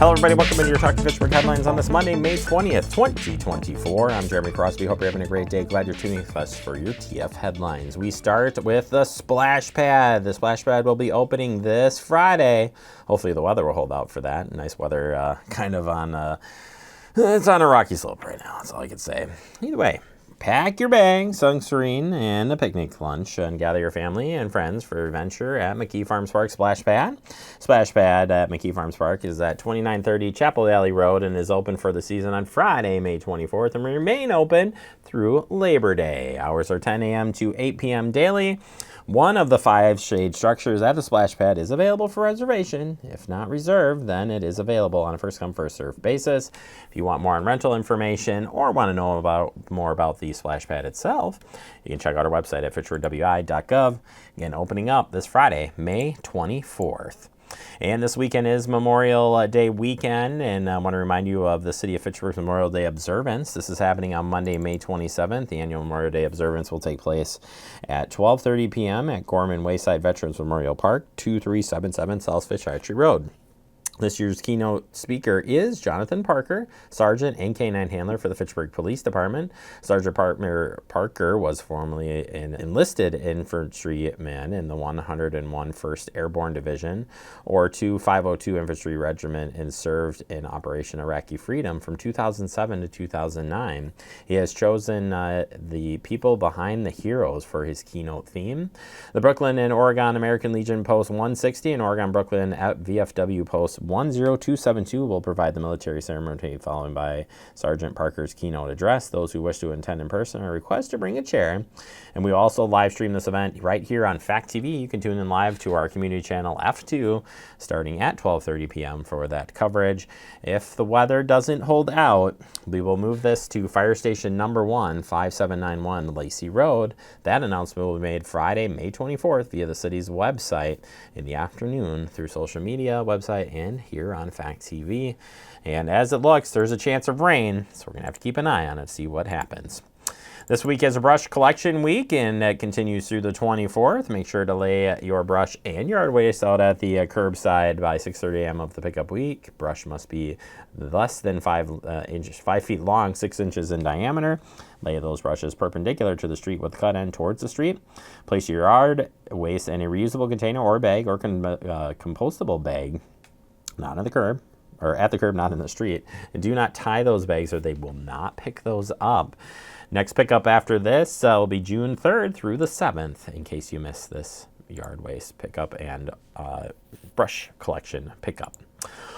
Hello, everybody. Welcome into your Talking Fitchburg headlines on this Monday, May 20th, 2024. I'm Jeremy Crosby. Hope you're having a great day. Glad you're tuning with us for your TF headlines. We start with the splash pad. The splash pad will be opening this Friday. Hopefully, the weather will hold out for that. Nice weather, it's on a rocky slope right now. That's all I can say. Either way. Pack your bags, sunscreen, and a picnic lunch, and gather your family and friends for adventure at McKee Farms Park Splash Pad. Splash Pad at McKee Farms Park is at 2930 Chapel Valley Road and is open for the season on Friday, May 24th, and will remain open through Labor Day. Hours are 10 a.m. to 8 p.m. daily. One of the 5 shade structures at the splash pad is available for reservation. If not reserved, then it is available on a first-come, first-served basis. If you want more on rental information or want to know more about the splash pad itself, you can check out our website at fitchburgwi.gov. Again, opening up this Friday, May 24th. And this weekend is Memorial Day weekend, and I want to remind you of the City of Fitchburg's Memorial Day Observance. This is happening on Monday, May 27th. The annual Memorial Day Observance will take place at 12:30 p.m. at Gorman Wayside Veterans Memorial Park, 2377 South Fitchburg Road. This year's keynote speaker is Jonathan Parker, Sergeant and K-9 Handler for the Fitchburg Police Department. Sergeant Parker was formerly an enlisted infantryman in the 101 1st Airborne Division, or 502 Infantry Regiment, and served in Operation Iraqi Freedom from 2007 to 2009. He has chosen the people behind the heroes for his keynote theme. The Brooklyn and Oregon American Legion Post 160 and Oregon Brooklyn at VFW Post 10272 will provide the military ceremony followed by Sergeant Parker's keynote address. Those who wish to attend in person are requested to bring a chair. And we also live stream this event right here on Fact TV. You can tune in live to our community channel F2 starting at 12:30 p.m. for that coverage. If the weather doesn't hold out, we will move this to Fire Station Number 1, 5791 Lacey Road. That announcement will be made Friday, May 24th via the city's website in the afternoon through social media, website, and here on Fact TV. And as it looks, there's a chance of rain, so we're going to have to keep an eye on it to see what happens. This week is a brush collection week, and that continues through the 24th. Make sure to lay your brush and yard waste out at the curbside by 6:30 a.m. of the pickup week. Brush must be less than 5 feet long, 6 inches in diameter. Lay those brushes perpendicular to the street with the cut end towards the street. Place your yard waste in a reusable container or bag or compostable bag, not on the curb, or at the curb, not in the street. And do not tie those bags or they will not pick those up. Next pickup after this will be June 3rd through the 7th, in case you missed this yard waste pickup and brush collection pickup.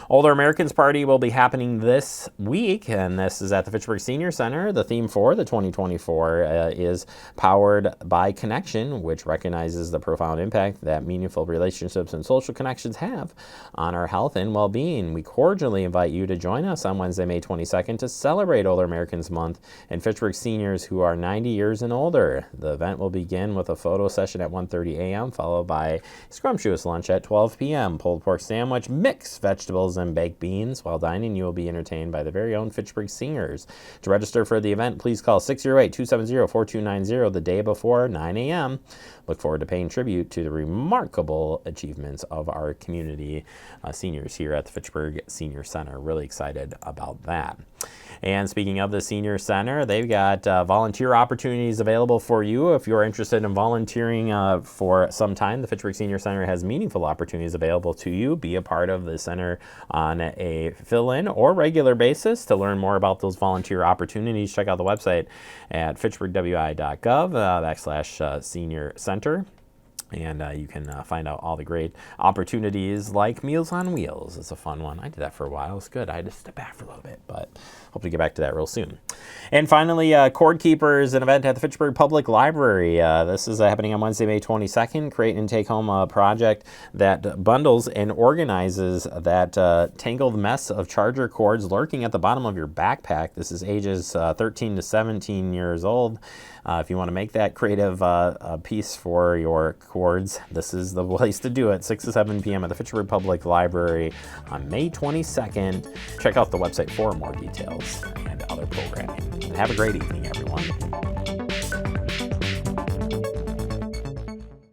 Older Americans Party will be happening this week, and this is at the Fitchburg Senior Center. The theme for the 2024 is Powered by Connection, which recognizes the profound impact that meaningful relationships and social connections have on our health and well-being. We cordially invite you to join us on Wednesday, May 22nd to celebrate Older Americans Month and Fitchburg seniors who are 90 years and older. The event will begin with a photo session at 1:30 a.m., followed by a scrumptious lunch at 12 p.m., pulled pork sandwich, mixed vegetables, and baked beans. While dining, you will be entertained by the very own Fitchburg singers. To register for the event, please call 608-270-4290 the day before 9 a.m. Look forward to paying tribute to the remarkable achievements of our community seniors here at the Fitchburg Senior Center. Really excited about that. And speaking of the Senior Center, they've got volunteer opportunities available for you. If you're interested in volunteering for some time, the Fitchburg Senior Center has meaningful opportunities available to you. Be a part of the center on a fill-in or regular basis. To learn more about those volunteer opportunities, check out the website at fitchburgwi.gov /senior center. And you can find out all the great opportunities like Meals on Wheels. It's a fun one. I did that for a while. It's good. I had to step back for a little bit, but hope to get back to that real soon. And finally, Cord Keepers, an event at the Fitchburg Public Library. This is happening on Wednesday, May 22nd. Create and Take Home a project that bundles and organizes that tangled mess of charger cords lurking at the bottom of your backpack. This is ages 13 to 17 years old. If you want to make that creative piece for your cords, this is the place to do it. 6 to 7 p.m. at the Fitchburg Public Library on May 22nd. Check out the website for more details and other programming. And have a great evening, everyone.